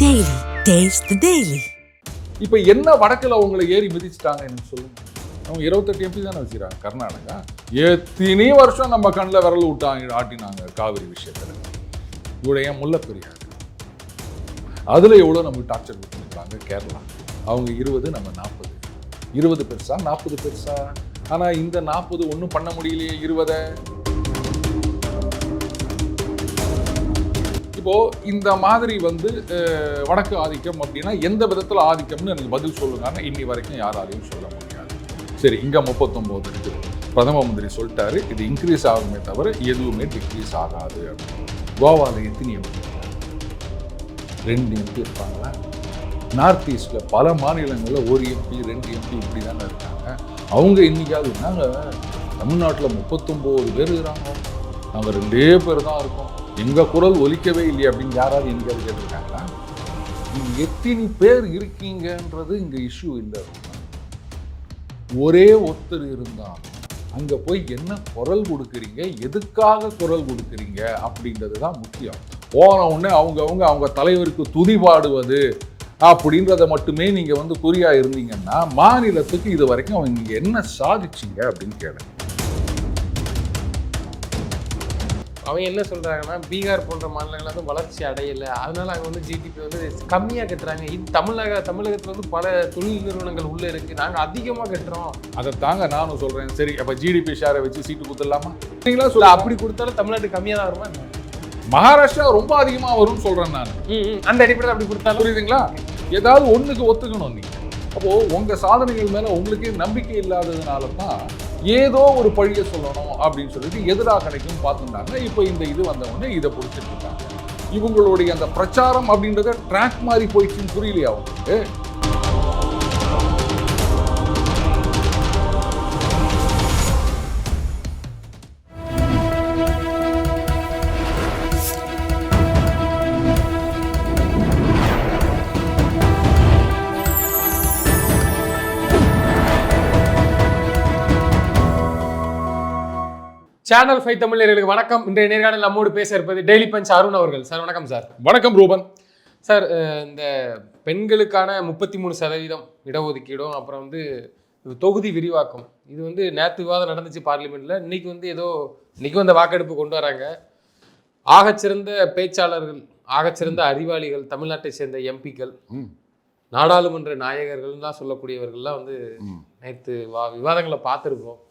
Daily. Taste the Daily. இப்போ என்ன வடக்கில் அவங்களை ஏறி மிதிச்சிட்டாங்க எனக்கு சொல்லுங்க. அவங்க 28 எம்பி தானே வச்சுக்கிறாங்க கர்நாடகா. எத்தனை வருஷம் நம்ம கண்ணில் விரல் விட்டாங்க ஆட்டினாங்க காவிரி விஷயத்தில். இவ்வளோ ஏன் முல்லைப்பெரியாறு அதில் எவ்வளோ நமக்கு டார்ச்சர் கொடுத்துருக்காங்க கேரளா. அவங்க 20 நம்ம 40. 20 பெருசா 40 பெருசா? ஆனால் இந்த 40 ஒன்றும் பண்ண முடியலையே 20. இப்போ இந்த மாதிரி வடக்கு ஆதிக்கம் அப்படின்னா எந்த விதத்தில் ஆதிக்கம்னு எனக்கு பதில் சொல்லுங்கன்னா இன்னி வரைக்கும் யாராலையும் சொல்ல முடியாது. சரி, இங்கே 39 இருக்கு, பிரதம மந்திரி சொல்லிட்டாரு இது இன்க்ரீஸ் ஆகுமே தவிர எதுவுமே டிக்ரீஸ் ஆகாது அப்படின்னு. கோவாவில் எத்தனை எம்பி? 2 எம்பி இருப்பாங்களா? நார்த் ஈஸ்டில் பல மாநிலங்களில் 1 எம்பி 2 எம்பி இப்படி தானே இருக்காங்க. அவங்க இன்னைக்காவது நாங்கள் தமிழ்நாட்டில் 39 பேர் இருக்கிறாங்க, நாங்கள் 2 பேர் தான் இருக்கோம், எங்கள் குரல் ஒலிக்கவே இல்லையே அப்படின்னு யாராவது எங்கேயாவது கேட்டிருக்காங்களா? நீங்கள் எத்தனை பேர் இருக்கீங்கன்றது இங்கே இஷ்யூ இல்லை. ஒரே ஒருத்தர் இருந்தால் அங்கே போய் என்ன குரல் கொடுக்குறீங்க, எதுக்காக குரல் கொடுக்குறீங்க அப்படின்றது தான் முக்கியம். போன உடனே அவங்க தலைவருக்கு துதி பாடுவது அப்படின்றத மட்டுமே நீங்கள் குறியாக இருந்தீங்கன்னா மாநிலத்துக்கு இது வரைக்கும் அவங்க இங்கே என்ன சாதிச்சிங்க அப்படின்னு கேளுங்க. அவங்க என்ன சொல்கிறாங்கன்னா, பீகார் போன்ற மாநிலங்கள் வளர்ச்சி அடையலை, அதனால அங்கே ஜிடிபி கம்மியாக கட்டுறாங்க. இது தமிழகத்தில் பல தொழில் நிறுவனங்கள் உள்ளே இருக்குது, நாங்கள் அதிகமாக கட்டுறோம். அதை தாங்க நானும் சொல்கிறேன். சரி, அப்போ ஜிடிபி ஷேரை வச்சு சீட்டு கொடுத்துடலாமா? நீங்களா சொல்ல அப்படி கொடுத்தாலும் தமிழ்நாட்டுக்கு கம்மியாக தான் வருமா? மகாராஷ்டிரா ரொம்ப அதிகமாக வரும்னு சொல்கிறேன் நான். அந்த அடிப்படையில் அப்படி கொடுத்தாலும் புரியுதுங்களா? ஏதாவது ஒன்றுக்கு ஒத்துக்கணும் நீங்கள். அப்போது உங்கள் சாதனைகள் மேலே உங்களுக்கே நம்பிக்கை இல்லாததுனால தான் ஏதோ ஒரு பழியை சொல்லணும் அப்படின்னு சொல்லிட்டு எதிராக கிடைக்கும் பார்த்துட்டாங்க. இப்போ இந்த இது வந்தவொடனே இதை பிடிச்சிட்டு இருக்காங்க. இவங்களுடைய அந்த பிரச்சாரம் அப்படின்றத ட்ராக் மாதிரி போயிடுச்சுன்னு புரியலையா அவங்களுக்கு? சேனல் 5 தமிழ் நேயர்களுக்கு வணக்கம். இன்றைய நேர்காணல் நம்மோடு பேச இருப்பது டெய்லி பஞ்ச் அருண் அவர்கள். சார் வணக்கம். சார் வணக்கம் ரூபன். சார், இந்த பெண்களுக்கான 33% இடஒதுக்கீடும் அப்புறம் தொகுதி விரிவாக்கம் இது நேற்று விவாதம் நடந்துச்சு பார்லிமெண்ட்ல. இன்னைக்கு அந்த வாக்கெடுப்பு கொண்டு வராங்க. ஆகச்சிறந்த பேச்சாளர்கள், ஆகச்சிறந்த அறிவாளிகள், தமிழ்நாட்டை சேர்ந்த எம்பிக்கள், நாடாளுமன்ற நாயகர்கள்லாம் சொல்லக்கூடியவர்கள்லாம் நேற்று விவாதங்களை பார்த்துருக்கோம்.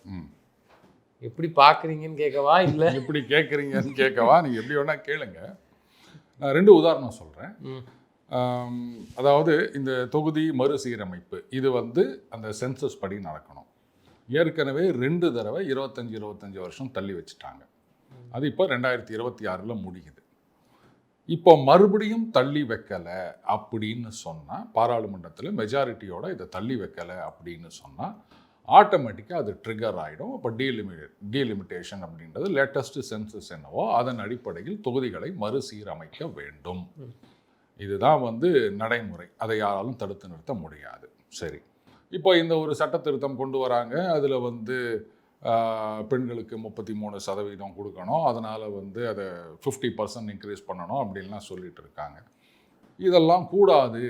எப்படி பார்க்குறீங்கன்னு கேட்கவா இல்லை எப்படி கேட்குறீங்கன்னு கேட்கவா? நீங்கள் எப்படி வேணால் கேளுங்க. நான் 2 உதாரணம் சொல்கிறேன். அதாவது இந்த தொகுதி மறுசீரமைப்பு இது அந்த சென்சஸ் படி நடக்கணும். ஏற்கனவே 2 தடவை 25 வருஷம் தள்ளி வச்சுட்டாங்க. அது இப்போ 2026 முடியுது. இப்போ மறுபடியும் தள்ளி வைக்கலை அப்படின்னு சொன்னால், பாராளுமன்றத்தில் மெஜாரிட்டியோட இதை தள்ளி வைக்கலை அப்படின்னு சொன்னால் ஆட்டோமேட்டிக்காக அது ட்ரிகர் ஆகிடும். அப்போ டீலிமிட்டேஷன் அப்படின்றது லேட்டஸ்ட் சென்சஸ் என்னவோ அதன் அடிப்படையில் தொகுதிகளை மறுசீரமைக்க வேண்டும். இதுதான் நடைமுறை. அதை யாராலும் தடுத்து நிறுத்த முடியாது. சரி, இப்போ இந்த ஒரு சட்ட திருத்தம் கொண்டு வராங்க. அதில் பெண்களுக்கு 33% கொடுக்கணும், அதனால் அதை 50% இன்க்ரீஸ் பண்ணணும் அப்படின்லாம் சொல்லிட்டு இருக்காங்க. இதெல்லாம் கூடாது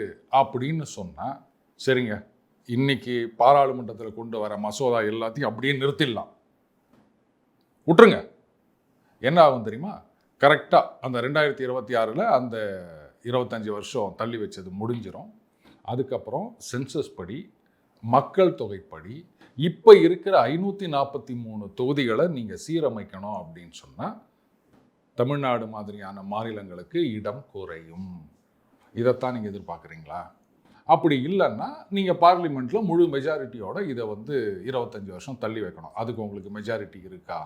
அப்படின்னு சொன்னால் சரிங்க, இன்னைக்கு பாராளுமன்றத்தில் கொண்டு வர மசோதா எல்லாத்தையும் அப்படியே நிறுத்திடலாம், விட்டுருங்க. என்ன ஆகும் தெரியுமா? கரெக்டாக அந்த 2026 அந்த 25 வருஷம் தள்ளி வச்சது முடிஞ்சிடும். அதுக்கப்புறம் சென்சஸ் படி, மக்கள் தொகைப்படி இப்போ இருக்கிற 543 தொகுதிகளை நீங்கள் சீரமைக்கணும் அப்படின்னு சொன்னால் தமிழ்நாடு மாதிரியான மாநிலங்களுக்கு இடம் குறையும். இதைத்தான் நீங்கள் எதிர்பார்க்குறீங்களா? அப்படி இல்லைன்னா நீங்கள் பார்லிமெண்ட்டில் முழு மெஜாரிட்டியோட இதை 25 வருஷம் தள்ளி வைக்கணும். அதுக்கு உங்களுக்கு மெஜாரிட்டி இருக்கா?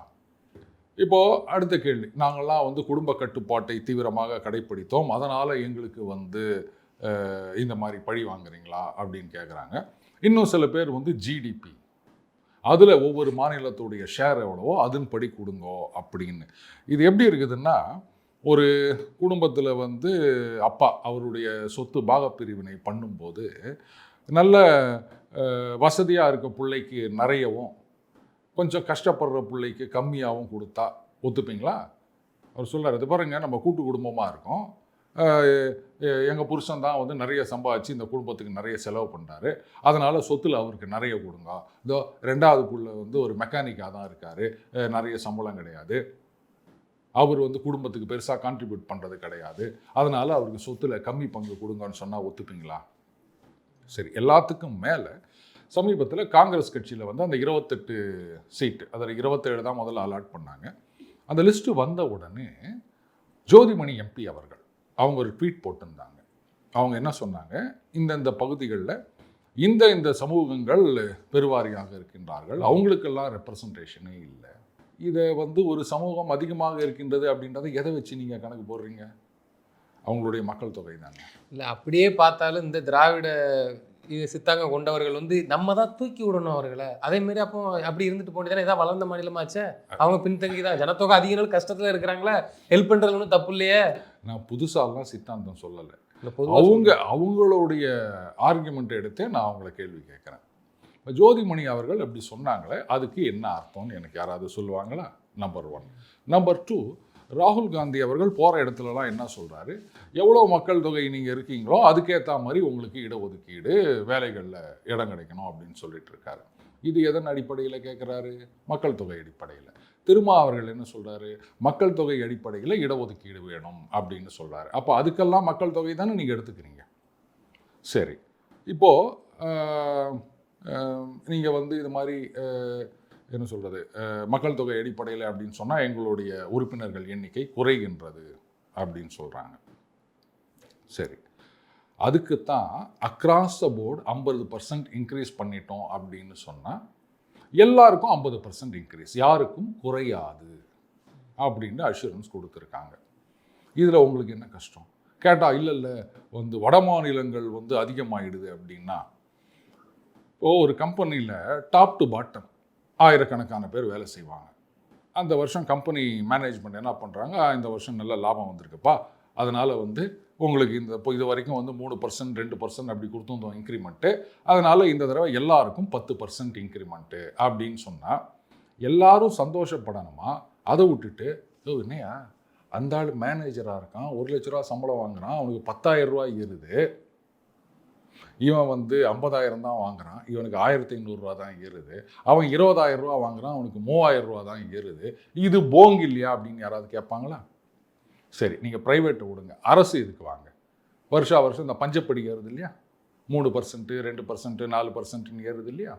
இப்போது அடுத்த கேள்வி, நாங்கள்லாம் குடும்ப கட்டுப்பாட்டை தீவிரமாக கடைப்பிடித்தோம், அதனால் எங்களுக்கு இந்த மாதிரி பழி வாங்குறீங்களா அப்படின்னு கேட்குறாங்க. இன்னும் சில பேர் ஜிடிபி, அதில் ஒவ்வொரு மாநிலத்துடைய ஷேர் எவ்வளவோ அதன்படி கொடுங்கோ அப்படின்னு. இது எப்படி இருக்குதுன்னா, ஒரு குடும்பத்தில் அப்பா அவருடைய சொத்து பாகப்பிரிவினை பண்ணும்போது நல்ல வசதியாக இருக்க பிள்ளைக்கு நிறையவும், கொஞ்சம் கஷ்டப்படுற பிள்ளைக்கு கம்மியாகவும் கொடுத்தா ஒத்துப்பீங்களா? அவர் சொல்கிறார், இது பாருங்க நம்ம கூட்டு குடும்பமாக இருக்கோம், எங்கள் புருஷன் தான் வந்து நிறைய சம்பாதிச்சு இந்த குடும்பத்துக்கு நிறைய செலவு பண்ணுறாரு, அதனால் சொத்தில் அவருக்கு நிறைய கொடுங்க. இதோ 2வது புள்ள வந்து ஒரு மெக்கானிக்காக தான் இருக்கார், நிறைய சம்பளம் கிடையாது, அவர் வந்து குடும்பத்துக்கு பெருசாக கான்ட்ரிபியூட் பண்ணுறது கிடையாது, அதனால் அவருக்கு சொத்தில் கம்மி பங்கு கொடுங்கன்னு சொன்னால் ஒத்துப்பீங்களா? சரி, எல்லாத்துக்கும் மேலே சமீபத்தில் காங்கிரஸ் கட்சியில் வந்து அந்த 28 சீட்டு, அதில் 27 தான் முதல்ல அலாட் பண்ணாங்க. அந்த லிஸ்ட்டு வந்த உடனே ஜோதிமணி எம்பி அவர்கள் அவங்க ஒரு ட்வீட் போட்டிருந்தாங்க. அவங்க என்ன சொன்னாங்க, இந்த பகுதிகளில் இந்த சமூகங்கள் பெருவாரியாக இருக்கின்றார்கள், அவங்களுக்கெல்லாம் ரெப்ரசன்டேஷனே இல்லை, இதை வந்து ஒரு சமூகம் அதிகமாக இருக்கின்றது அப்படின்றத எதை வச்சு நீங்கள் கணக்கு போடுறீங்க? அவங்களுடைய மக்கள் தொகை தானே. இல்லை, அப்படியே பார்த்தாலும் இந்த திராவிட சித்தாங்க கொண்டவர்கள் வந்து நம்ம தான் தூக்கி விடணும் அவர்களை. அதேமாரி அப்போ அப்படி இருந்துட்டு போனதுதானே இதான் வளர்ந்த மாநிலமாச்சே. அவங்க பின்தங்கி தான், ஜனத்தொகை அதிக நாள் கஷ்டத்தில் இருக்கிறாங்களா, ஹெல்ப் பண்ணுறது ஒன்றும் தப்பு இல்லையே. நான் புதுசாலாம் சித்தாந்தம் சொல்லலை, அவங்க அவங்களுடைய ஆர்குமெண்ட் எடுத்து நான் அவங்கள கேள்வி கேட்குறேன். ஜோதிமணி அவர்கள் அப்படி சொன்னாங்களே, அதுக்கு என்ன அர்த்தம்னு எனக்கு யாராவது சொல்லுவாங்களா? நம்பர் 1. நம்பர் 2, ராகுல் காந்தி அவர்கள் போகிற இடத்துலலாம் என்ன சொல்கிறாரு, எவ்வளோ மக்கள் தொகை நீங்கள் இருக்கீங்களோ அதுக்கேற்ற மாதிரி உங்களுக்கு இடஒதுக்கீடு, வேலைகளில் இடம் கிடைக்கணும் அப்படின்னு சொல்லிட்டு இருக்காரு. இது எதன் அடிப்படையில் கேட்குறாரு? மக்கள் தொகை அடிப்படையில். திருமா அவர்கள் என்ன சொல்கிறாரு, மக்கள் தொகை அடிப்படையில் இடஒதுக்கீடு வேணும் அப்படின்னு சொல்கிறாரு. அப்போ அதுக்கெல்லாம் மக்கள் தொகை தானே நீங்கள் எடுத்துக்கிறீங்க. சரி, இப்போது நீங்கள் வந்து இது மாதிரி என்ன சொல்கிறது, மக்கள் தொகை அடிப்படையில் அப்படின்னு சொன்னால் எங்களுடைய உறுப்பினர்கள் எண்ணிக்கை குறைகின்றது அப்படின்னு சொல்கிறாங்க. சரி, அதுக்குத்தான் அக்ராஸ் த போர்டு 50% இன்க்ரீஸ் பண்ணிட்டோம் அப்படின்னு சொன்னால் எல்லாருக்கும் 50% இன்க்ரீஸ், யாருக்கும் குறையாது அப்படின்னு அஷூரன்ஸ் கொடுத்துருக்காங்க. இதில் உங்களுக்கு என்ன கஷ்டம் கேட்டால், இல்லை வந்து வட மாநிலங்கள் வந்து அதிகமாகிடுது அப்படின்னா, ஒரு கம்பெனியில் டாப் டு பாட்டம் ஆயிரக்கணக்கான பேர் வேலை செய்வாங்க. அந்த வருஷம் கம்பெனி மேனேஜ்மெண்ட் என்ன பண்ணுறாங்க, இந்த வருஷம் நல்ல லாபம் வந்திருக்குப்பா, அதனால் வந்து உங்களுக்கு இது வரைக்கும் வந்து 3%, 2% அப்படி கொடுத்துருந்தோம் இன்க்ரிமெண்ட்டு, அதனால் இந்த தடவை எல்லாருக்கும் 10% இன்க்ரிமெண்ட்டு அப்படின்னு சொன்னால் எல்லாரும் சந்தோஷப்படணுமா? அதை விட்டுட்டு என்னையா அந்த ஆள் மேனேஜராக இருக்கான், 1 லட்ச ரூபா சம்பளம் வாங்குறான், அவனுக்கு 10,000 ரூபாய் ஏறுது, இவன் வந்து 50,000 தான் வாங்குறான், இவனுக்கு 1,500 ரூபா தான் ஏறுது, அவன் 20,000 ரூபா வாங்குறான், அவனுக்கு 3,000 ரூபா தான் ஏறுது, இது போங்க இல்லையா அப்படின்னு யாராவது கேட்பாங்களா? சரி, நீங்கள் ப்ரைவேட்டை விடுங்க, அரசு இதுக்கு வாங்க. வருஷம் இந்த பஞ்சப்படி ஏறுது இல்லையா, 3%, 2%, 4% ஏறுது இல்லையா.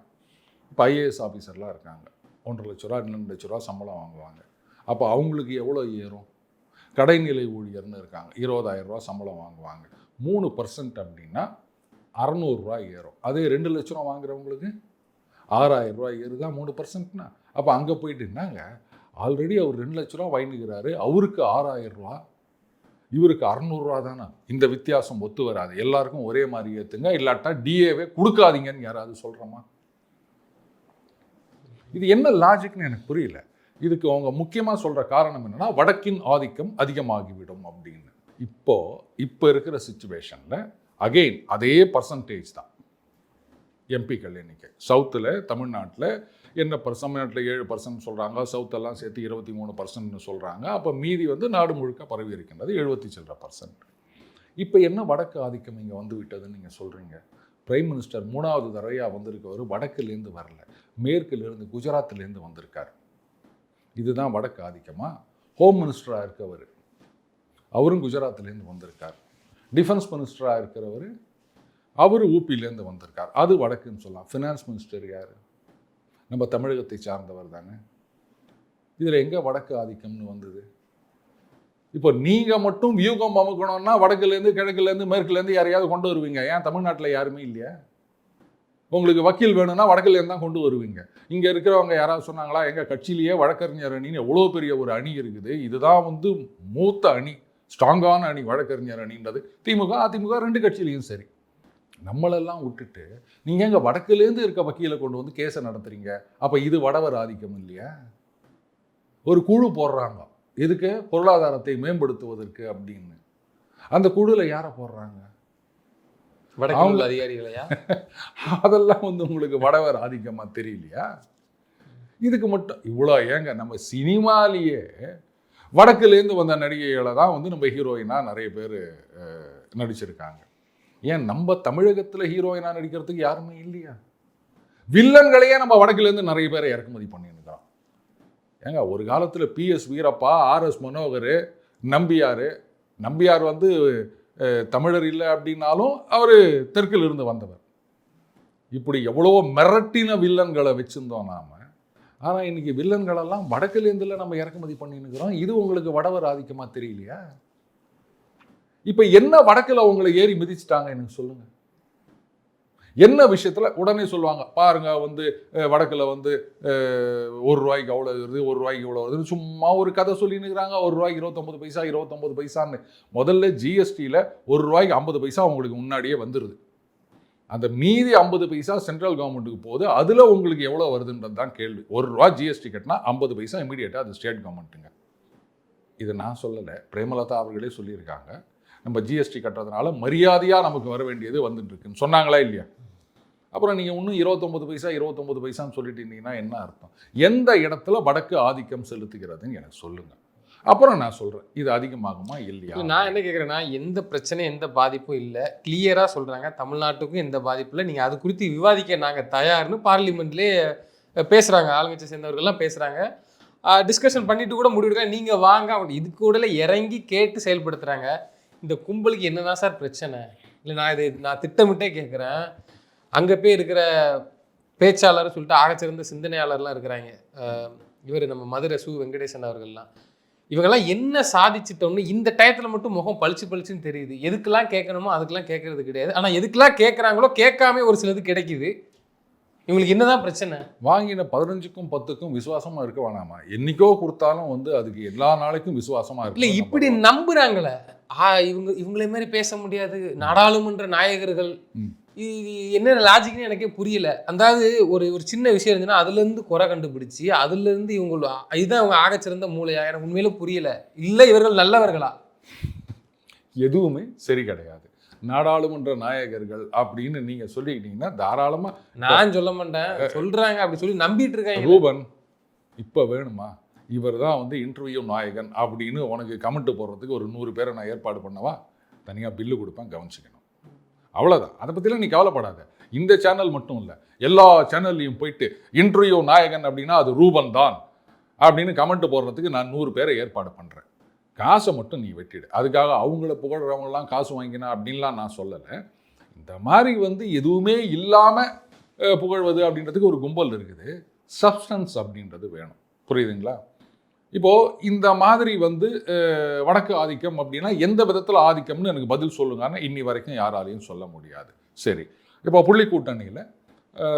இப்போ ஐஏஎஸ் ஆஃபீஸர்லாம் இருக்காங்க, 1,50,000 ரூபா 2 லட்ச ரூபா சம்பளம் வாங்குவாங்க. அப்போ அவங்களுக்கு எவ்வளோ ஏறும்? கடைநிலை ஊழியர்னு இருக்காங்க, 20,000 ரூபா சம்பளம் வாங்குவாங்க, 3% அப்படின்னா 600 ரூபா ஏறும். அதே 2 லட்ச ரூபா வாங்குறவங்களுக்கு 6,000 ரூபா ஏறுதா 3%னா? அப்போ அங்கே போயிட்டு இருந்தாங்க, ஆல்ரெடி அவர் 2 லட்ச ரூபா வாங்கிக்கிறாரு, அவருக்கு 6,000 ரூபா, இவருக்கு 600 ரூபா தானே, இந்த வித்தியாசம் ஒத்து வராது, எல்லாருக்கும் ஒரே மாதிரி ஏற்றுங்க, இல்லாட்டா டிஏவே கொடுக்காதீங்கன்னு யாராவது சொல்கிறோமா? இது என்ன லாஜிக்னு எனக்கு புரியல. இதுக்கு அவங்க முக்கியமாக சொல்கிற காரணம் என்னென்னா, வடக்கின் ஆதிக்கம் அதிகமாகிவிடும் அப்படின்னு. இப்போ இருக்கிற சிச்சுவேஷனில் அகெயின் அதே பர்சன்டேஜ் தான் எம்பிக்கள் எண்ணிக்கை. சவுத்தில் தமிழ்நாட்டில் என்ன தமிழ்நாட்டில் 7% சொல்கிறாங்க, சவுத்தெல்லாம் சேர்த்து 23% சொல்கிறாங்க. அப்போ மீதி வந்து நாடு முழுக்க பரவி இருக்கின்றது 70% இப்போ என்ன வடக்கு ஆதிக்கம் இங்கே வந்து விட்டதுன்னு நீங்கள் சொல்கிறீங்க? பிரைம் மினிஸ்டர் 3வது தடவையாக வந்திருக்கவர் வடக்குலேருந்து வரல, மேற்குலேருந்து குஜராத்திலேருந்து வந்திருக்கார். இதுதான் வடக்கு ஆதிக்கமா? ஹோம் மினிஸ்டராக இருக்கவர் அவரும் குஜராத்திலேருந்து வந்திருக்கார். டிஃபென்ஸ் மினிஸ்டராக இருக்கிறவர் அவர் ஊபியிலேருந்து வந்திருக்கார், அது வடக்குன்னு சொல்லலாம். ஃபினான்ஸ் மினிஸ்டர் யார்? நம்ம தமிழகத்தை சார்ந்தவர் தானே. இதில் எங்கே வடக்கு ஆதிக்கம்னு வந்தது? இப்போ நீங்கள் மட்டும் வியூகம் அமுக்கணும்னா வடக்குலேருந்து கிழக்குலேருந்து மேற்குலேருந்து யாரையாவது கொண்டு வருவீங்க. ஏன் தமிழ்நாட்டில் யாருமே இல்லையா? உங்களுக்கு வக்கீல் வேணும்னா வடக்குலேருந்து தான் கொண்டு வருவீங்க. இங்கே இருக்கிறவங்க யாராவது சொன்னாங்களா, எங்கள் கட்சியிலேயே வழக்கறிஞர் அணின்னு எவ்வளோ பெரிய ஒரு அணி இருக்குது, இதுதான் வந்து மூத்த அணி, ஸ்ட்ராங்கான அணி வழக்கறிஞர் அணின்றது. திமுக அதிமுக 2 கட்சியிலையும் சரி. நம்மளெல்லாம் விட்டுட்டு நீங்கள் எங்கள் வடக்குலேருந்து இருக்க வக்கீலை கொண்டு வந்து கேஸை நடத்துறீங்க. அப்போ இது வடவர் ஆதிக்கம் இல்லையா? ஒரு குழு போடுறாங்க, எதுக்கு? பொருளாதாரத்தை மேம்படுத்துவதற்கு அப்படின்னு. அந்த குழுவில் யாரை போடுறாங்க? வடக்கு அதிகாரிகளையா? அதெல்லாம் வந்து உங்களுக்கு வடவர் ஆதிக்கமாக தெரியலையா? இதுக்கு மட்டும் இவ்வளோ ஏங்க நம்ம சினிமாலேயே வடக்குலேருந்து வந்த நடிகைகளை தான் வந்து நம்ம ஹீரோயினாக நிறைய பேர் நடிச்சிருக்காங்க. ஏன் நம்ம தமிழகத்தில் ஹீரோயினாக நடிக்கிறதுக்கு யாருமே இல்லையா? வில்லன்களையே நம்ம வடக்குலேருந்து நிறைய பேரை இறக்குமதி பண்ணியிருக்கிறோம். ஏங்க ஒரு காலத்தில் PS வீரப்பா, RS மனோகர், நம்பியார் வந்து தமிழர் இல்லை அப்படின்னாலும் அவர் தெற்கில் இருந்து வந்தவர். இப்படி எவ்வளோ மிரட்டின வில்லன்களை வச்சுருந்தோம் நாம். ஆனால் இன்னைக்கு வில்லன்களெல்லாம் வடக்குலேருந்துல நம்ம இறக்குமதி பண்ணின்னுக்கிறோம். இது உங்களுக்கு வடவர் ஆதிக்கமாக தெரியலையா? இப்போ என்ன வடக்கில் அவங்களை ஏறி மிதிச்சிட்டாங்க எனக்கு சொல்லுங்க. என்ன விஷயத்தில் உடனே சொல்லுவாங்க, பாருங்க வந்து வடக்கில் வந்து ₹1 அவ்வளோ வருது, ₹1 இவ்வளோ வருது, சும்மா ஒரு கதை சொல்லின்னுக்கிறாங்க. ₹1 29 பைசா 29 பைசான்னு. முதல்ல ஜிஎஸ்டியில் ₹1 50 பைசா உங்களுக்கு முன்னாடியே வந்துடுது. அந்த மீதி 50 பைசா சென்ட்ரல் கவர்மெண்ட்டுக்கு போகுது. அதில் உங்களுக்கு எவ்வளோ வருதுன்றது தான் கேள்வி. ₹1 ஜிஎஸ்டி கட்டினா 50 பைசா இமீடியட்டாக அது ஸ்டேட் கவர்மெண்ட்டுங்க. இது நான் சொல்லலை, பிரேமலதா அவர்களே சொல்லியிருக்காங்க. நம்ம ஜிஎஸ்டி கட்டுறதுனால மரியாதையாக நமக்கு வர வேண்டியது வந்துட்டு இருக்குன்னு சொன்னாங்களா இல்லையா? அப்புறம் நீங்கள் இன்னும் 29 பைசான்னு சொல்லிட்டு இருந்தீங்கன்னா என்ன அர்த்தம்? எந்த இடத்துல வடக்கு ஆதிக்கம் செலுத்துகிறதுன்னு எனக்கு சொல்லுங்கள். அப்புறம் நான் சொல்கிறேன் இது அதிகமாகுமா இல்லையா. நான் என்ன கேட்குறேன்னா, எந்த பிரச்சனையும் எந்த பாதிப்பும் இல்லை, கிளியராக சொல்கிறாங்க. தமிழ்நாட்டுக்கும் எந்த பாதிப்பும் இல்லை, நீங்கள் அது குறித்து விவாதிக்க நாங்கள் தயார்னு பார்லிமெண்ட்லேயே பேசுகிறாங்க. ஆளுங்கட்சி சேர்ந்தவர்கள்லாம் பேசுகிறாங்க. டிஸ்கஷன் பண்ணிட்டு கூட முடிவெடுக்க நீங்கள் வாங்க அவங்க இதுக்கு கூட இறங்கி கேட்டு செயல்படுத்துகிறாங்க. இந்த கும்பலுக்கு என்னதான் சார் பிரச்சனை? இல்லை நான் திட்டமிட்டே கேட்குறேன். அங்கே போய் இருக்கிற பேச்சாளர் சொல்லிட்டு ஆகச்சிறந்த சிந்தனையாளர்லாம் இருக்கிறாங்க. இவர் நம்ம மதுரை வெங்கடேசன் அவர்கள்லாம், இவங்கெல்லாம் என்ன சாதிச்சிட்டோம்னு இந்த டயத்தில் மட்டும் முகம் பளிச்சுன்னு தெரியுது. எதுக்கெல்லாம் கேட்கணுமோ அதுக்கெல்லாம் கேட்கறது கிடையாது. ஆனால் எதுக்கெல்லாம் கேட்குறாங்களோ கேட்காம ஒரு சிலது கிடைக்குது. இவங்களுக்கு என்னதான் பிரச்சனை? வாங்கின 15க்கும் 10க்கும் விசுவாசமா இருக்க வேணாமா? என்னைக்கோ கொடுத்தாலும் வந்து அதுக்கு எல்லா நாளைக்கும் விசுவாசமா இருக்கு. இல்லை இப்படி நம்புறாங்களே, இவங்களே மாதிரி பேச முடியாது நாடாளுமன்ற நாயகர்கள். என்ன லாஜிக்னு எனக்கே புரியல. அதாவது ஒரு சின்ன விஷயம் இருந்துச்சுன்னா அதுலேருந்து குறை கண்டுபிடிச்சி அதுலேருந்து இதுதான் அவங்க ஆகச்சிறந்த மூளையா? எனக்கு உண்மையில புரியல. இல்லை இவர்கள் நல்லவர்களா? எதுவுமே சரி கிடையாது. நாடாளுமன்ற நாயகர்கள் அப்படின்னு நீங்க சொல்லிக்கிட்டீங்கன்னா தாராளமா. நான் சொல்ல மாட்டேன், சொல்றாங்க அப்படி சொல்லி நம்பிட்டு இருக்காங்க. ரூபன் இப்ப வேணுமா? இவர் தான் வந்து இன்டர்வியூ நாயகன் அப்படின்னு உனக்கு கமெண்ட் போடுறதுக்கு ஒரு 100 பேரை நான் ஏற்பாடு பண்ணவா? தனியாக பில்லு கொடுப்பேன், கவனிச்சுக்கணும். அவ்வளோதான். அதை பற்றிலாம் நீ கவலைப்படாத. இந்த சேனல் மட்டும் இல்லை, எல்லா சேனல்லையும் போயிட்டு இன்டர்வியூ நாயகன் அப்படின்னா அது ரூபன் தான் அப்படின்னு கமெண்ட் போடுறதுக்கு நான் 100 பேரை ஏற்பாடு பண்ணுறேன். காசை மட்டும் நீ வெட்டிடு. அதுக்காக அவங்கள புகழ்கிறவங்களாம் காசு வாங்கினா அப்படின்லாம் நான் சொல்லலை. இந்த மாதிரி வந்து எதுவுமே இல்லாமல் புகழ்வது அப்படின்றதுக்கு ஒரு கும்பல் இருக்குது. சப்ஸ்டன்ஸ் அப்படின்றது வேணும். புரியுதுங்களா? இப்போது இந்த மாதிரி வந்து வடக்கு ஆதிக்கம் அப்படின்னா எந்த விதத்தில் ஆதிக்கம்னு எனக்கு பதில் சொல்லுங்கன்னா இன்னி வரைக்கும் யாராலையும் சொல்ல முடியாது. சரி, இப்போ புள்ளி கூட்டணியில்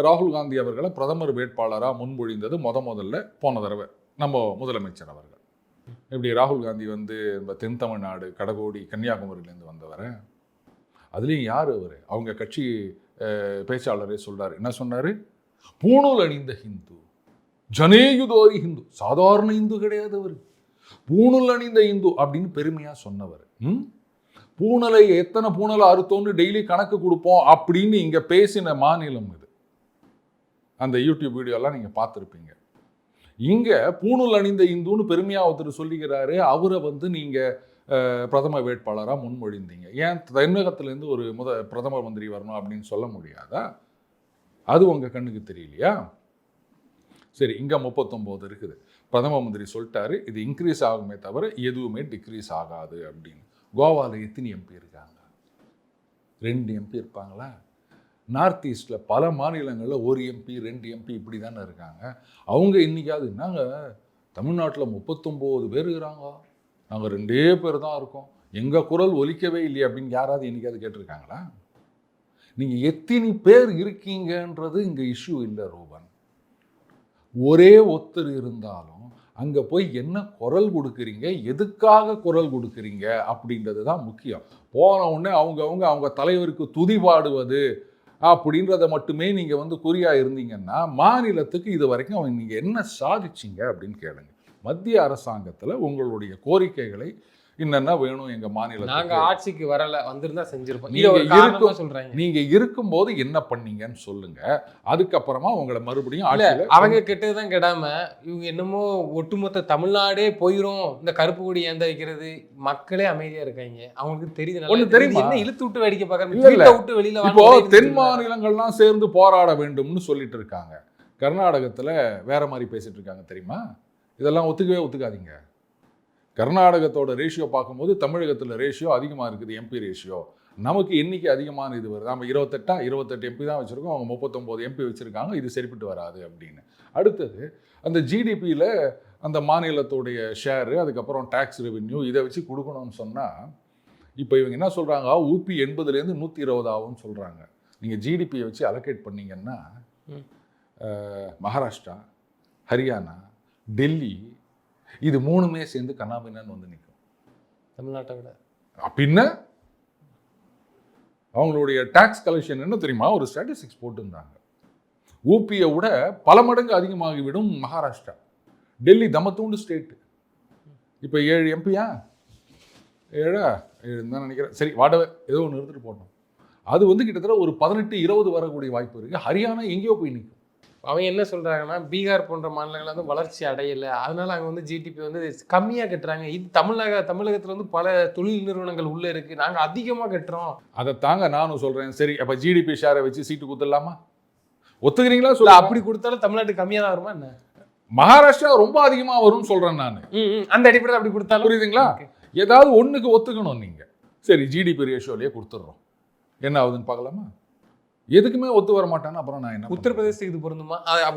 ராகுல் காந்தி அவர்களை பிரதமர் வேட்பாளராக முன்மொழிந்தது முதல்ல போன தடவை நம்ம முதலமைச்சர் அவர்கள். இப்படி ராகுல் காந்தி வந்து இந்த தென் தமிழ்நாடு கடகோடி கன்னியாகுமரியிலேருந்து வந்தவர். அதுலேயும் யார் அவர்? அவங்க கட்சி பேச்சாளரே சொல்கிறார். என்ன சொன்னார்? பூணூல் அணிந்த ஹிந்து, ஜனேயுதோரி ஹிந்து. சாதாரண இந்து கிடையாது அவர், பூணூல் அணிந்த இந்து அப்படின்னு பெருமையாக சொன்னவர். பூணலை எத்தனை பூணலை அறுத்தோன்னு டெய்லி கணக்கு கொடுப்போம் அப்படின்னு இங்கே பேசின மாநிலம் இது. அந்த யூடியூப் வீடியோலாம் நீங்கள் பார்த்துருப்பீங்க. இங்கே பூணூல் அணிந்த இந்துன்னு பெருமையாக ஒருத்தர் சொல்லிக்கிறாரு. அவரை வந்து நீங்கள் பிரதம வேட்பாளராக முன்மொழிந்தீங்க. ஏன் தமிழகத்திலேருந்து ஒரு பிரதம மந்திரி வரணும் அப்படின்னு சொல்ல முடியாதா? அது உங்கள் கண்ணுக்கு தெரியலையா? சரி, இங்கே 39 இருக்குது. பிரதம மந்திரி சொல்லிட்டாரு இது இன்க்ரீஸ் ஆகுமே தவிர எதுவுமே டிக்ரீஸ் ஆகாது அப்படின்னு. கோவாவில் எத்தனை எம்பி இருக்காங்க? 2 எம்பி இருப்பாங்களா? நார்த் ஈஸ்டில் பல மாநிலங்களில் 1 எம்பி 2 எம்பி இப்படி தானே இருக்காங்க. அவங்க இன்னைக்காவது நாங்கள் தமிழ்நாட்டில் 39 பேர் இருக்கிறாங்க, நாங்கள் 2 பேர் தான் இருக்கோம், எங்கள் குரல் ஒலிக்கவே இல்லையே அப்படின்னு யாராவது என்னைக்காவது கேட்டிருக்காங்களா? நீங்கள் எத்தனை பேர் இருக்கீங்கன்றது இங்கே இஷ்யூ இல்லை ரூபன். ஒரே ஒருத்தர் இருந்தாலும் அங்கே போய் என்ன குரல் கொடுக்குறீங்க, எதுக்காக குரல் கொடுக்குறீங்க அப்படின்றது தான் முக்கியம். போன உடனே அவங்க தலைவருக்கு துதி பாடுவது அப்படின்றத மட்டுமே நீங்கள் வந்து குறியாக இருந்தீங்கன்னா மாநிலத்துக்கு இது வரைக்கும் நீங்கள் என்ன சாதிச்சிங்க அப்படின்னு கேளுங்க. மத்திய அரசாங்கத்தில் உங்களுடைய கோரிக்கைகளை என்னென்ன வேணும் எங்க நாங்க மாநிலத்துக்கு. ஆட்சிக்கு வரல, வந்திருந்தா செஞ்சிருப்போம். நீங்க இத ஒரு காரணமா சொல்றாங்க. நீங்க இருக்கும்போது என்ன பண்ணீங்கன்னு சொல்லுங்க, அதுக்கப்புறமா உங்களை மறுபடியும் இல்ல ஆட்சியில அவங்க கெட்டதுதான் கெடாம இவங்க என்னமோ ஒட்டுமொத்த தமிழ்நாடே போயிரும், இந்த கருப்பு கொடி ஏந்த வைக்கிறது, மக்களே அமைதியா இருக்காங்க. அவங்களுக்கு தெரியுது நல்லா. ஒண்ணு தெரியுமா? இது என்ன இழுத்து விட்டு வேடிக்கை இல்ல, பார்க்கறது, இல்ல. வீட்டை விட்டு வெளியில இப்போ வாங்க தென் மாநிலங்கள்லாம் சேர்ந்து போராட வேண்டும்னு சொல்லிட்டு இருக்காங்க. கர்நாடகத்துல வேற மாதிரி பேசிட்டு இருக்காங்க தெரியுமா? இதெல்லாம் ஒத்துக்காதீங்க. கர்நாடகத்தோட ரேஷியோ பார்க்கும்போது தமிழகத்துல ரேஷியோ அதிகமா இருக்குது, எம்பி ரேஷியோ. நமக்கு எண்ணிக்கை அதிகமான இது வருது. நம்ம 28 எம்பி தான் வச்சிருக்கோம், அவங்க 39 எம்பி வச்சிருக்காங்க. இது சரிப்பட்டு வராது அப்படின்னு. அடுத்தது அந்த ஜிடிபியில் அந்த மாநிலத்துடைய ஷேரு, அதுக்கப்புறம் டேக்ஸ் ரெவென்யூ இதை வச்சு கொடுக்கணும்னு சொன்னால், இப்போ இவங்க என்ன சொல்கிறாங்க, ஊபி 80லேருந்து 120 ஆகும்னு சொல்கிறாங்க. நீங்கள் ஜிடிபியை வச்சு அலோகேட் பண்ணீங்கன்னா மகாராஷ்டிரா, ஹரியானா, டெல்லி இது 3மே சேர்ந்து கண்ணாபின்னான்னு வந்து நிற்கும் தமிழ்நாட்டை விட. பின்ன அவங்களுடைய டாக்ஸ் கலெக்ஷன் என்ன தெரியுமா? ஒரு ஸ்டாட்டிஸ்டிக்ஸ் போட்டிருந்தாங்க. ஊபியை விட பல மடங்கு அதிகமாகிவிடும் மகாராஷ்டிரா. டெல்லி தமத்தூண்டு ஸ்டேட்டு. இப்போ 7 எம்பியா, 7 தான் நினைக்கிறேன். சரி, வாடகை ஏதோ ஒன்று எடுத்துகிட்டு போட்டோம். அது வந்து கிட்டத்தட்ட ஒரு 18-20 வரக்கூடிய வாய்ப்பு இருக்குது. ஹரியானா எங்கேயோ போய் நிற்கும். அவங்க என்ன சொல்றாங்கன்னா, பீகார் போன்ற மாநிலங்கள் வந்து வளர்ச்சி அடையலை, அதனால அங்கே வந்து ஜிடிபி வந்து கம்மியாக கட்டுறாங்க. இது தமிழகத்தில் வந்து பல தொழில் நிறுவனங்கள் உள்ளே இருக்குது, நாங்கள் அதிகமாக கட்டுறோம். அதை தாங்க நானும் சொல்கிறேன். சரி, அப்போ ஜிடிபி ஷேரை வச்சு சீட்டு கொடுத்துடலாமா? ஒத்துக்கிறீங்களா? சொல்ல அப்படி கொடுத்தாலும் தமிழ்நாட்டுக்கு கம்மியாக தான் வருமா என்ன? மகாராஷ்டிரா ரொம்ப அதிகமாக வரும்னு சொல்கிறேன் நான். அந்த அடிப்படையில் அப்படி கொடுத்தாலும் புரியுதுங்களா? ஏதாவது ஒன்றுக்கு ஒத்துக்கணும் நீங்கள். சரி, ஜிடிபி ரேஷியோலேயே கொடுத்துட்றோம், என்ன ஆகுதுன்னு பார்க்கலாமா? எதுக்குமே ஒத்து வர மாட்டான்னு அப்புறம் நான் என்ன? உத்தரப்பிரதேசத்துக்கு இது பொருந்துமா?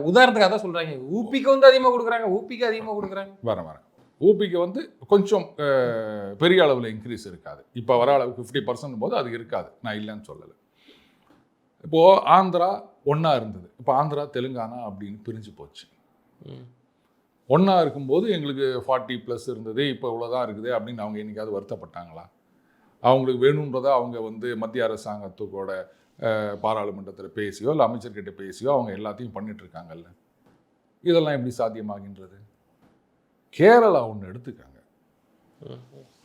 உதாரணத்துக்கு அதான் சொல்றாங்க. ஊபிக்கு வந்து அதிகமாக கொடுக்குறாங்க, ஊபிக்கு அதிகமாக கொடுக்குறாங்க. வரேன். ஊபிக்கு வந்து கொஞ்சம் பெரிய அளவில் இன்க்ரீஸ் இருக்காது. இப்போ வர அளவுக்கு 50% போது அது இருக்காது, நான் இல்லைன்னு சொல்லலை. இப்போது ஆந்திரா ஒன்றா இருந்தது, இப்போ ஆந்திரா தெலுங்கானா அப்படின்னு பிரிஞ்சு போச்சு. ஒன்றா இருக்கும்போது எங்களுக்கு 40+ இருந்தது, இப்போ இவ்வளோதான் இருக்குது அப்படின்னு அவங்க என்னைக்காவது வருத்தப்பட்டாங்களா? அவங்களுக்கு வேணுன்றதை அவங்க வந்து மத்திய அரசாங்கத்துக்கோட பாராளுமன்றத்தில் பேசியோ இல்லை அமைச்சர்கிட்ட பேசியோ அவங்க எல்லாத்தையும் பண்ணிட்டு இருக்காங்கல்ல. இதெல்லாம் எப்படி சாத்தியமாகின்றது? கேரளா ஒன்று எடுத்துக்காங்க.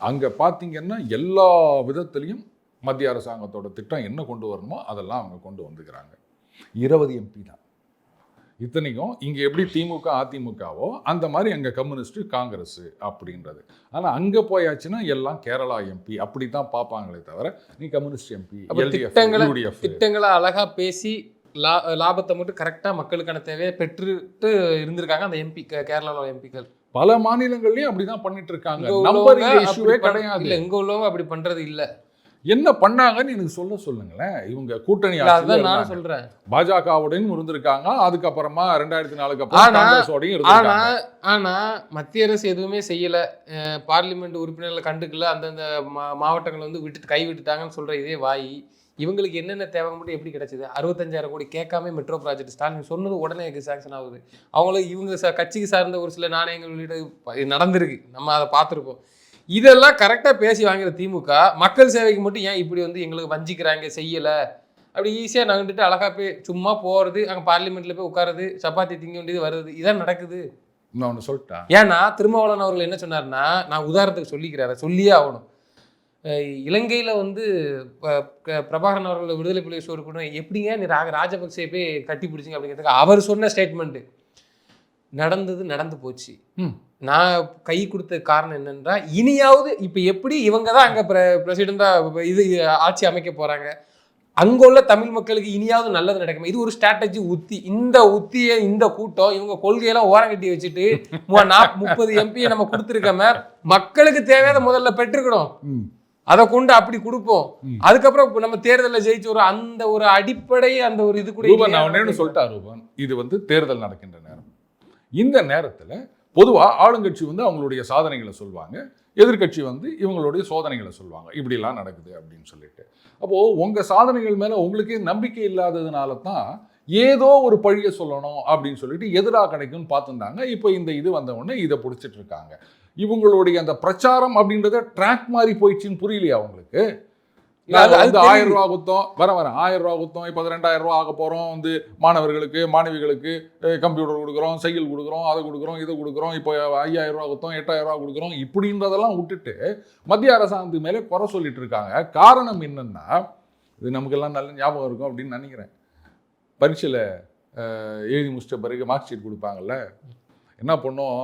அங்கே பார்த்தீங்கன்னா எல்லா விதத்துலையும் மத்திய அரசாங்கத்தோட திட்டம் என்ன கொண்டு வரணுமோ அதெல்லாம் அவங்க கொண்டு வந்துக்கிறாங்க. 20 எம்பி தான். இத்தனைக்கும் இங்கே எப்படி திமுக அதிமுகவோ அந்த மாதிரி அங்கே கம்யூனிஸ்ட்டு காங்கிரஸ் அப்படின்றது. ஆனால் அங்கே போயாச்சுன்னா எல்லாம் கேரளா எம்பி அப்படி தான் பார்ப்பாங்களே தவிர நீ கம்யூனிஸ்ட் எம்பி, திட்டங்களை அழகாக பேசி லாபத்தை மட்டும் கரெக்டாக மக்களுக்கான தேவையை பெற்றுட்டு இருந்திருக்காங்க அந்த எம்பி, கேரளாவில் எம்பிக்கள். பல மாநிலங்கள்லையும் அப்படி தான் பண்ணிட்டு இருக்காங்க. நம்பரிங் இஷ்யூவே கிடையாது. இல்லை, எங்கே உள்ளவங்க அப்படி பண்ணுறது இல்லை. என்ன பண்ணாங்கன்னு எனக்கு சொல்லுங்களேன். இவங்க கூட்டணி நான் சொல்றேன், பாஜகவுடையும் இருந்திருக்காங்க, அதுக்கப்புறமா 2004 அப்புறம். ஆனா மத்திய அரசு எதுவுமே செய்யல, பார்லிமெண்ட் உறுப்பினர்களை கண்டுக்கல, அந்தந்த மாவட்டங்கள் வந்து கைவிட்டுட்டாங்கன்னு சொல்ற இதே வாய் இவங்களுக்கு என்னென்ன தேவை மட்டும் எப்படி கிடைச்சது? 65,000 கோடி கேட்காம மெட்ரோ ப்ராஜெக்ட் ஸ்டாலின் சொன்னது உடனே சாங்ஷன் ஆகுது. அவங்களுக்கு இவங்க கட்சிக்கு சார்ந்த ஒரு சில நாணயங்கள் உள்ளிட்ட நடந்திருக்கு, நம்ம அதை பார்த்துருப்போம். இதெல்லாம் கரெக்டாக பேசி வாங்குற திமுக மக்கள் சேவைக்கு மட்டும் ஏன் இப்படி வந்து எங்களுக்கு வஞ்சிக்கிறாங்க, செய்யலை? அப்படி ஈஸியாக நகண்டுட்டு அழகாக போய் சும்மா போகிறது, அங்கே பார்லிமெண்ட்டில் போய் உட்காருது, சப்பாத்தி திங்க வேண்டியது வருது, இதான் நடக்குது. நான் ஒன்று சொல்லிட்டேன். ஏன்னா திருமாவளவன் அவர்கள் என்ன சொன்னார்னா, நான் உதாரணத்துக்கு சொல்லிக்கிறாரு, சொல்லியே ஆகணும். இலங்கையில் வந்து பிரபாகரன் அவர்கள் விடுதலை புலிகள் சோறு எப்படிங்க நீ ராஜபக்சே போய் கட்டி பிடிச்சிங்க அப்படிங்கிறதுக்கு அவர் சொன்ன ஸ்டேட்மெண்ட்டு நடந்து போச்சு. நான் கை கொடுத்த காரணம் என்னன்றா, இனியாவது இப்போ எப்படி இவங்க தான் அங்கே பிரசிடெண்டாக இது ஆட்சி அமைக்க போகிறாங்க, அங்கே உள்ள தமிழ் மக்களுக்கு இனியாவது நல்லது நடக்கும். இது ஒரு ஸ்ட்ராட்டஜி உத்தி. இந்த உத்தியை இந்த கூட்டம் இவங்க கொள்கையெல்லாம் ஓரங்கட்டி வச்சுட்டு 30 எம்பியை நம்ம கொடுத்துருக்காம மக்களுக்கு தேவையான முதல்ல பெற்றுக்கணும், அதை கொண்டு அப்படி கொடுப்போம், அதுக்கப்புறம் நம்ம தேர்தலில் ஜெயிச்சு வரும். அந்த ஒரு அடிப்படை அந்த ஒரு இது கூட நான் சொல்லிட்டா ரூபன், இது வந்து தேர்தல் நடக்கின்ற நேரம். இந்த நேரத்தில் பொதுவாக ஆளுங்கட்சி வந்து அவங்களுடைய சாதனைகளை சொல்லுவாங்க, எதிர்கட்சி வந்து இவங்களுடைய சோதனைகளை சொல்லுவாங்க, இப்படிலாம் நடக்குது அப்படின்னு சொல்லிட்டு. அப்போது உங்கள் சாதனைகள் மேலே உங்களுக்கே நம்பிக்கை இல்லாததுனால தான் ஏதோ ஒரு பழியை சொல்லணும் அப்படின்னு சொல்லிட்டு எதிராக கிடைக்கும்னு பார்த்துருந்தாங்க. இப்போ இந்த இது வந்த உடனே இதை பிடிச்சிட்டு இருக்காங்க. இவங்களுடைய அந்த பிரச்சாரம் அப்படின்றத ட்ராக் மாதிரி போயிடுச்சுன்னு புரியலையா அவங்களுக்கு? அது 1000 ரூபா குத்தம் வர 1000 ரூபா குத்தம், இப்போ 2000 ரூபா ஆக போகிறோம், வந்து மாணவர்களுக்கு மாணவிகளுக்கு கம்ப்யூட்டர் கொடுக்குறோம், சைக்கிள் கொடுக்குறோம், அதை கொடுக்குறோம், இதை கொடுக்குறோம், இப்போ 5000 ரூபா குத்தம், 8000 ரூபா கொடுக்குறோம், இப்படின்றதெல்லாம் விட்டுட்டு மத்திய அரசாங்கத்துக்கு மேலே குறை சொல்லிட்டு இருக்காங்க. காரணம் என்னன்னா, இது நமக்கெல்லாம் நல்ல ஞாபகம் இருக்கும் அப்படின்னு நினைக்கிறேன். பரீட்சையில் எழுதி முடிச்சிட்ட பிறகு மார்க் ஷீட் கொடுப்பாங்கல்ல, என்ன பண்ணோம்,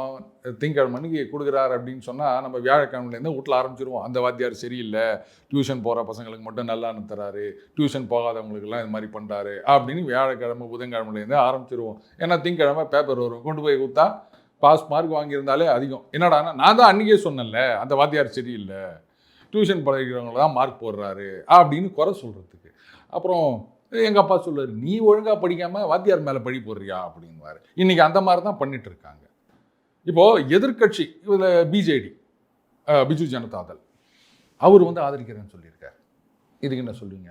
திங்கக்கிழமைக்கு கொடுக்குறாரு அப்படின்னு சொன்னால் நம்ம வியாழக்கிழமையிலேருந்து வீட்டில் ஆரம்பிச்சிருவோம். அந்த வாத்தியார் சரியில்லை, டியூஷன் போகிற பசங்களுக்கு மட்டும் நல்லா அனுப்புறாரு, டியூஷன் போகாதவங்களுக்குலாம் இது மாதிரி பண்ணுறாரு அப்படின்னு வியாழக்கிழமை புதன்கிழமையிலேருந்து ஆரம்பிச்சிருவோம். ஏன்னா திங்கக்கிழமை பேப்பர் வரும், கொண்டு போய் கொடுத்தா பாஸ் மார்க் வாங்கியிருந்தாலே அதிகம். என்னடானா, நான் தான் அன்றைக்கே சொன்னேன்ல அந்த வாத்தியார் சரியில்லை, டியூஷன் படிக்கிறவங்கள தான் மார்க் போடுறாரு அப்படின்னு குறை சொல்கிறதுக்கு. அப்புறம் எங்கள் அப்பா சொல்லுவார், நீ ஒழுங்காக படிக்காமல் வாத்தியார் மேலே பழி போடுறியா அப்படின்வாரு. இன்றைக்கி அந்த மாதிரி தான் பண்ணிட்டு இருக்காங்க. இப்போது எதிர்கட்சி இதில் பிஜேடி, பிஜு ஜனதாதள், அவர் வந்து ஆதரிக்கிறேன்னு சொல்லியிருக்கார். இதுக்கு என்ன சொல்லுவீங்க?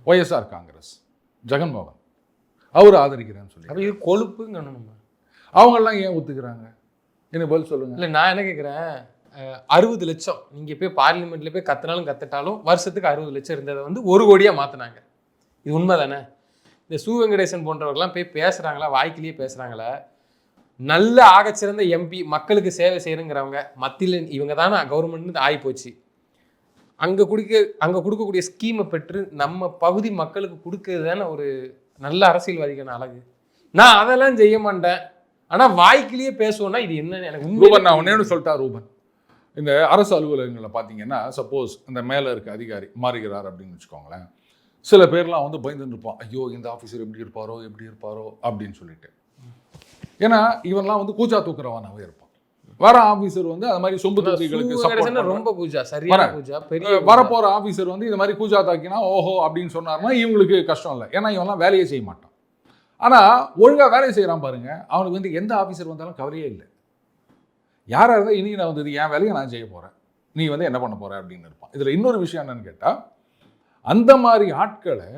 ஒய்எஸ்ஆர் காங்கிரஸ், ஜெகன்மோகன் அவர் ஆதரிக்கிறேன்னு சொல்லி இது கொழுப்புங்க. அவங்கெல்லாம் ஏன் ஒத்துக்கிறாங்க? எனக்கு பதில் சொல்லுங்கள். இல்லை, நான் என்ன கேட்குறேன், 60 லட்சம் நீங்கள் போய் பார்லிமெண்ட்டில் போய் கத்தினாலும் கத்துட்டாலும் வருஷத்துக்கு 60 லட்சம் இருந்ததை வந்து 1 கோடியாக மாற்றினாங்க. இது உண்மை தானே? இந்த சு வெங்கடேசன் போன்றவர்கள்லாம் போய் பேசுகிறாங்களா, வாய்க்கிலேயே பேசுகிறாங்களா? நல்ல ஆகச்சிறந்த எம்பி, மக்களுக்கு சேவை செய்யணுங்கிறவங்க மத்தியில் இவங்க தானே கவர்மெண்ட்னு ஆகிப்போச்சு. அங்கே கொடுக்கக்கூடிய ஸ்கீமை பெற்று நம்ம பகுதி மக்களுக்கு கொடுக்கறது தானே ஒரு நல்ல அரசியல்வாதிக்கான அழகு. நான் அதெல்லாம் செய்ய மாட்டேன், ஆனால் வாய்க்கிலேயே பேசுவோன்னா இது என்னன்னு எனக்கு ரூபன், நான் ஒன்னே சொல்லிட்டா ரூபன், இந்த அரசு அலுவலகங்களில் பார்த்தீங்கன்னா சப்போஸ் இந்த மேலே இருக்க அதிகாரி மாறுகிறார் அப்படின்னு வச்சுக்கோங்களேன், சில பேர்லாம் வந்து பயந்துட்டு இருப்போம், ஐயோ இந்த ஆஃபீஸர் எப்படி இருப்பாரோ அப்படின்னு சொல்லிட்டு. ஏன்னா இவன்லாம் வந்து கூச்சா தூக்குறவனாவே இருப்பான். வர ஆஃபீஸர் வந்து அது மாதிரி சொம்பு தூக்கிகளுக்கு ரொம்ப கூச்சா, சரியான கூச்சா, பெரிய வரப்போகிற ஆஃபீஸர் வந்து இது மாதிரி கூச்சா தாக்கினா ஓஹோ அப்படின்னு சொன்னார்னா இவங்களுக்கு கஷ்டம் இல்லை, ஏன்னா இவன்லாம் வேலையே செய்ய மாட்டான். ஆனால் ஒழுங்காக வேலையை செய்கிறான் பாருங்க, அவனுக்கு வந்து எந்த ஆஃபீஸர் வந்தாலும் கவலையே இல்லை. யாராக இருந்தால் இன்றைக்கி நான் வந்தது என் வேலையை நான் செய்ய போகிறேன், நீ வந்து என்ன பண்ண போகிற அப்படின்னு இருப்பான். இதில் இன்னொரு விஷயம் என்னன்னு கேட்டால், அந்த மாதிரி ஆட்களை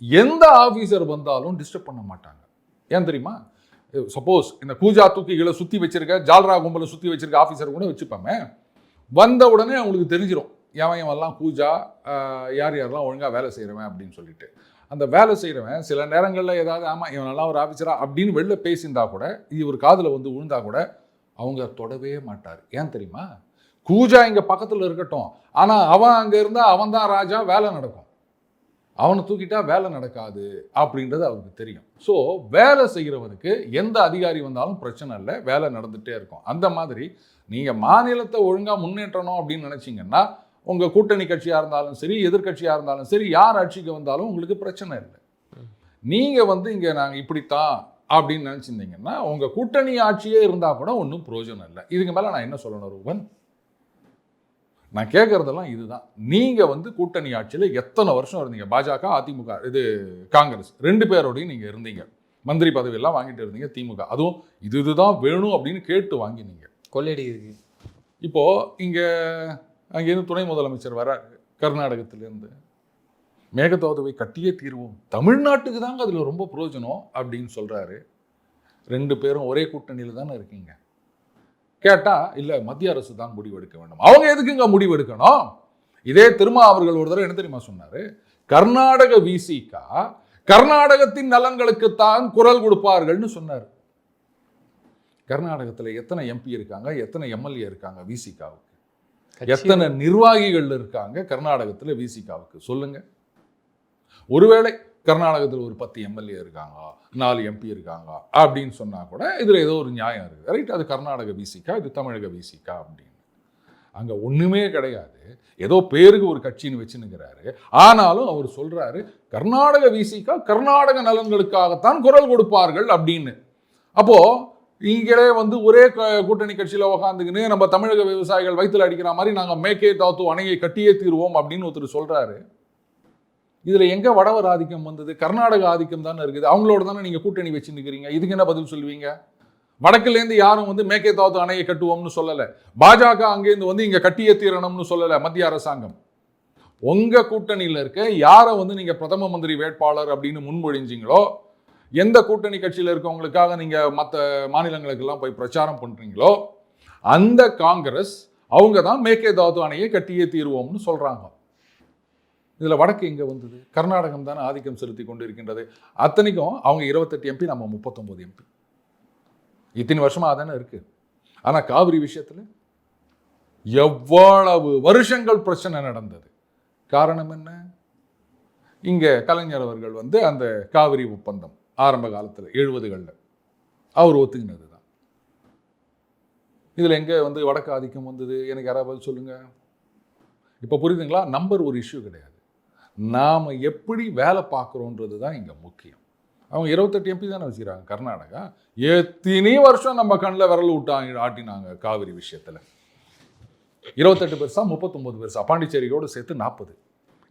எந்த ஆஃபீஸர் வந்தாலும் டிஸ்டர்ப் பண்ண மாட்டாங்க. ஏன் தெரியுமா? சப்போஸ் இந்த கூஜா தூக்கிகளை சுற்றி வச்சிருக்க, ஜால்ரா கும்பலை சுற்றி வச்சிருக்க ஆஃபீஸர் கூட வச்சுப்போமே, வந்த உடனே அவங்களுக்கு தெரிஞ்சிடும் எவன் கூஜா, யார் யாரெல்லாம் ஒழுங்காக வேலை செய்கிறவன் அப்படின்னு சொல்லிட்டு. அந்த வேலை செய்கிறவன் சில நேரங்களில் ஏதாவது ஆமாம் இவனெல்லாம் ஒரு ஆஃபீஸரா அப்படின்னு வெளில பேசியிருந்தா கூட, இது ஒரு காதில் வந்து விழுந்தா கூட அவங்க தொடவே மாட்டார். ஏன் தெரியுமா? கூஜா இங்கே பக்கத்தில் இருக்கட்டும், ஆனால் அவன் அங்கே இருந்தால் அவன் தான் ராஜா, வேலை நடக்கும். அவனை தூக்கிட்டா வேலை நடக்காது அப்படின்றது அவருக்கு தெரியும். ஸோ வேலை செய்கிறவனுக்கு எந்த அதிகாரி வந்தாலும் பிரச்சனை இல்லை, வேலை நடந்துகிட்டே இருக்கும். அந்த மாதிரி நீங்கள் மாநிலத்தை ஒழுங்காக முன்னேற்றணும் அப்படின்னு நினச்சிங்கன்னா, உங்கள் கூட்டணி கட்சியாக இருந்தாலும் சரி, எதிர்கட்சியாக இருந்தாலும் சரி, யார் ஆட்சிக்கு வந்தாலும் உங்களுக்கு பிரச்சனை இல்லை. நீங்கள் வந்து இங்கே நாங்கள் இப்படித்தான் அப்படின்னு நினச்சிருந்தீங்கன்னா உங்கள் கூட்டணி ஆட்சியே இருந்தால் கூட ஒன்றும் பிரயோஜனம் இல்லை. இதுக்கு மேலே நான் என்ன சொல்லணும் ரூபன்? நான் கேட்குறதெல்லாம் இதுதான். நீங்கள் வந்து கூட்டணி ஆட்சியில் எத்தனை வருஷம் இருந்தீங்க? பாஜக, அதிமுக, இது காங்கிரஸ், 2 பேரோடையும் நீங்கள் இருந்தீங்க. மந்திரி பதவியெல்லாம் வாங்கிட்டு இருந்தீங்க. திமுக அதுவும் இதுதான் வேணும் அப்படின்னு கேட்டு வாங்கினீங்க. கொள்ளையடி இருக்கு. இப்போது இங்கே அங்கேருந்து துணை முதலமைச்சர் வர கர்நாடகத்திலேருந்து, மேகதாதுவை கட்டியே தீர்வோம், தமிழ்நாட்டுக்கு தாங்க அதில் ரொம்ப பிரயோஜனம் அப்படின்னு சொல்கிறாரு. 2 பேரும் ஒரே கூட்டணியில் தானே இருக்கீங்க. கேட்டால் இல்லை மத்திய அரசு தான் முடிவெடுக்க வேண்டும். அவங்க எதுக்குங்க முடிவெடுக்கணும்? இதே திருமா அவர்கள் ஒரு தடவை என்ன தெரியுமா சொன்னார்? கர்நாடக விசிகா கர்நாடகத்தின் நலன்களுக்குத்தான் குரல் கொடுப்பார்கள்னு சொன்னார். கர்நாடகத்தில் எத்தனை எம்பி இருக்காங்க, எத்தனை எம்எல்ஏ இருக்காங்க விசிகாவுக்கு, எத்தனை நிர்வாகிகள் இருக்காங்க கர்நாடகத்தில் விசிகாவுக்கு சொல்லுங்க. ஒருவேளை கர்நாடகத்தில் ஒரு 10 எம்எல்ஏ இருக்காங்க, 4 எம்பி இருக்காங்க அப்படின்னு சொன்னால் கூட இதில் ஏதோ ஒரு நியாயம் இருக்குது, ரைட்? அது கர்நாடக விசிகா, இது தமிழக விசிகா அப்படின்னு. அங்கே ஒன்றுமே கிடையாது, ஏதோ பேருக்கு ஒரு கட்சின்னு வச்சுன்னுக்கிறாரு. ஆனாலும் அவர் சொல்கிறாரு கர்நாடக விசிகா கர்நாடக நலன்களுக்காகத்தான் குரல் கொடுப்பார்கள் அப்படின்னு. அப்போது இங்கே வந்து ஒரே கூட்டணி கட்சியில் உக்காந்துக்கின்னு நம்ம தமிழக விவசாயிகள் வயிற்றில் அடிக்கிற மாதிரி நாங்கள் மேகேதாது அணையை கட்டியே தீர்வோம் அப்படின்னு ஒருத்தர் சொல்கிறாரு. இதில் எங்கே வடவர் ஆதிக்கம் வந்தது? கர்நாடக ஆதிக்கம் தானே இருக்குது. அவங்களோட தானே நீங்கள் கூட்டணி வச்சுருக்கிறீங்க. இதுக்கு என்ன பதில் சொல்லுவீங்க? வடக்குலேருந்து யாரும் வந்து மேகேதாது அணையை கட்டுவோம்னு சொல்லலை. பாஜக அங்கேருந்து வந்து இங்கே கட்டியே தீரணும்னு சொல்லலை மத்திய அரசாங்கம். உங்கள் கூட்டணியில் இருக்க யாரை வந்து நீங்கள் பிரதம மந்திரி வேட்பாளர் அப்படின்னு முன்மொழிஞ்சிங்களோ, எந்த கூட்டணி கட்சியில் இருக்கவங்களுக்காக நீங்கள் மற்ற மாநிலங்களுக்கெல்லாம் போய் பிரச்சாரம் பண்ணுறீங்களோ, அந்த காங்கிரஸ் அவங்க தான் மேகேதாது அணையை கட்டியே தீர்வோம்னு சொல்கிறாங்க. இதில் வடக்கு எங்கே வந்தது? கர்நாடகம் தானே ஆதிக்கம் செலுத்தி கொண்டு இருக்கின்றது. அத்தனைக்கும் அவங்க 28 எம்பி, நம்ம 39 எம்பி. இத்தனை வருஷமாக தானே இருக்குது. ஆனால் காவிரி விஷயத்தில் எவ்வளவு வருஷங்கள் பிரச்சனை நடந்தது. காரணம் என்ன? இங்கே கலைஞர் அவர்கள் வந்து அந்த காவிரி ஒப்பந்தம் ஆரம்ப காலத்தில் 70களில் அவர் ஒத்துக்கினது தான். இதில் எங்கே வந்து வடக்கு ஆதிக்கம் வந்தது? எனக்கு யாராவது பதில் சொல்லுங்க. இப்போ புரியுதுங்களா? நம்பர் ஒரு இஷ்யூ கிடையாது. நாம் எப்படி வேலை பார்க்குறோன்றது தான் இங்கே முக்கியம். அவங்க 28 எம்பி தானே வச்சுக்கிறாங்க கர்நாடகா. எத்தனை வருஷம் நம்ம கண்ணில் விரல் விட்டாங்க ஆட்டினாங்க காவிரி விஷயத்தில். 28 பெருசா 39 பெருசா, பாண்டிச்சேரியோடு சேர்த்து 40.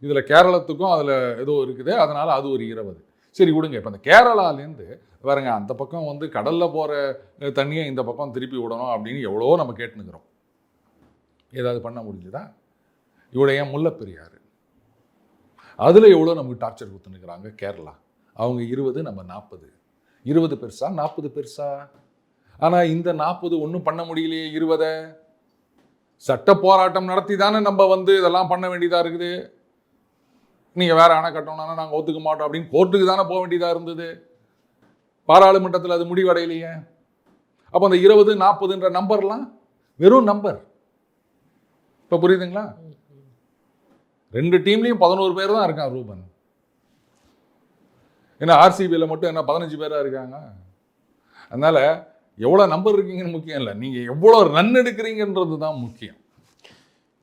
இதில் கேரளத்துக்கும் அதில் ஏதோ இருக்குது, அதனால் அது ஒரு 20. சரி விடுங்க. இப்போ அந்த கேரளாலேருந்து பாருங்க, அந்த பக்கம் வந்து கடலில் போகிற தண்ணியை இந்த பக்கம் திருப்பி விடணும் அப்படின்னு எவ்வளோ நம்ம கேட்டுனுக்கிறோம். ஏதாவது பண்ண முடிஞ்சுதா? இவ்வளோ ஏன் முல்லைப்பெரியாறு அதில் எவ்வளோ நமக்கு டார்ச்சர் கொடுத்துனுக்குறாங்க கேரளா. அவங்க 20, நம்ம 40. 20 பெருசா 40 பெருசா? ஆனால் இந்த 40 ஒன்றும் பண்ண முடியலையே. 20 சட்ட போராட்டம் நடத்தி தானே நம்ம வந்து இதெல்லாம் பண்ண வேண்டியதாக இருக்குது. நீங்கள் வேறு அணை கட்டணும்னா நாங்கள் ஒத்துக்க மாட்டோம் அப்படின்னு கோர்ட்டுக்கு தானே போக வேண்டியதாக இருந்தது. பாராளுமன்றத்தில் அது முடிவடையிலையே. அப்போ அந்த 20, 40ன்ற நம்பர்லாம் வெறும் நம்பர். இப்போ புரியுதுங்களா? 2 டீம்லேயும் 11 பேர் தான் இருக்கான் ரூபன். ஏன்னா ஆர்சிபியில் மட்டும் என்ன 15 பேராக இருக்காங்க. அதனால் எவ்வளோ நம்பர் இருக்கீங்கன்னு முக்கியம் இல்லை, நீங்கள் எவ்வளோ ரன் எடுக்கிறீங்கன்றது தான் முக்கியம்.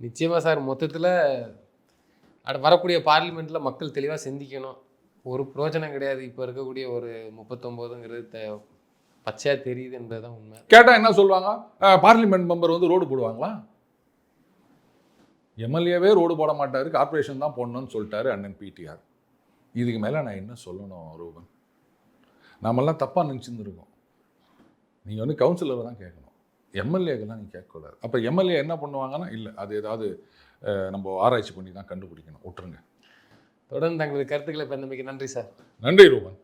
நிச்சயமாக சார். மொத்தத்தில் வரக்கூடிய பார்லிமெண்ட்டில் மக்கள் தெளிவாக சிந்திக்கணும். ஒரு பிரயோஜனம் கிடையாது. இப்போ இருக்கக்கூடிய ஒரு 39ங்கிறது பச்சையாக தெரியுது என்பது தான் உண்மை. கேட்டால் என்ன சொல்லுவாங்க? பார்லிமெண்ட் மெம்பர் வந்து ரோடு போடுவாங்களா? எம்எல்ஏவே ரோடு போட மாட்டார், கார்பரேஷன் தான் போடணும்னு சொல்லிட்டாரு அண்ணன் பிடிஆர். இதுக்கு மேலே நான் என்ன சொல்லணும் ரூபன்? நாமெல்லாம் தப்பாக நினச்சிருந்துருக்கோம். நீங்கள் வந்து கவுன்சிலரை தான் கேட்கணும், எம்எல்ஏக்கெல்லாம் நீங்கள் கேட்கக்கூடாது. அப்போ எம்எல்ஏ என்ன பண்ணுவாங்கன்னா, இல்லை அது ஏதாவது நம்ம ஆராய்ச்சி பண்ணி தான் கண்டுபிடிக்கணும், விட்டுருங்க. தொடர்ந்து தங்களது கருத்துக்களை பகிர்ந்தமைக்கு நன்றி சார். நன்றி ரூபன்.